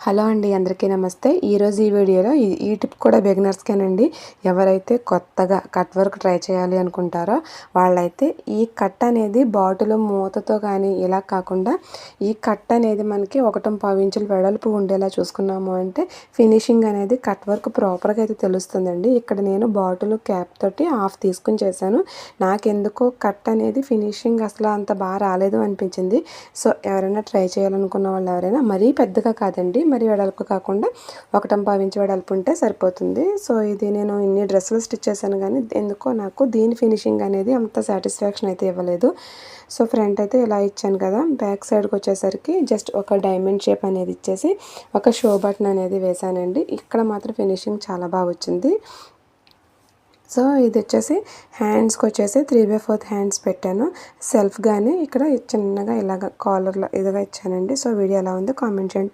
Hello అండి, అందరికీ నమస్తే. ఈరోజు ఈ వీడియోలో ఈ టిప్ కూడా బిగినర్స్కేనండి. ఎవరైతే కొత్తగా కట్ వర్క్ ట్రై చేయాలి అనుకుంటారో వాళ్ళైతే ఈ కట్ అనేది బాటిల్ మూతతో కానీ ఇలా కాకుండా ఈ కట్ అనేది మనకి 1.5 ఇంచుల వెడల్పు ఉండేలా చూసుకున్నాము అంటే ఫినిషింగ్ అనేది కట్ వర్క్ ప్రాపర్గా అయితే తెలుస్తుందండి. ఇక్కడ నేను బాటిల్ క్యాప్ తోటి హాఫ్ తీసుకుని చేశాను. నాకెందుకో కట్ అనేది ఫినిషింగ్ అసలు అంత బాగా రాలేదు అనిపించింది. సో ఎవరైనా ట్రై చేయాలనుకున్న వాళ్ళు ఎవరైనా మరీ పెద్దగా కాదండి, మరి వెడల్పు కాకుండా 1.5 ఇంచు వెడల్పు ఉంటే సరిపోతుంది. సో ఇది నేను ఇన్ని డ్రెస్సులు స్టిచ్ చేశాను కానీ ఎందుకో నాకు దీని ఫినిషింగ్ అనేది అంత సాటిస్ఫాక్షన్ అయితే ఇవ్వలేదు. సో ఫ్రంట్ అయితే ఇలా ఇచ్చాను కదా, బ్యాక్ సైడ్కి వచ్చేసరికి జస్ట్ ఒక డైమండ్ షేప్ అనేది ఇచ్చేసి ఒక షో బటన్ అనేది వేసానండి. ఇక్కడ మాత్రం ఫినిషింగ్ చాలా బాగా వచ్చింది. సో ఇది వచ్చేసి హ్యాండ్స్కి వచ్చేసి 3/4 హ్యాండ్స్ పెట్టాను. సెల్ఫ్గానే ఇక్కడ చిన్నగా ఇలాగ కాలర్లో ఇదిగా ఇచ్చానండి. సో వీడియో ఎలా ఉందో కామెంట్ చేయండి.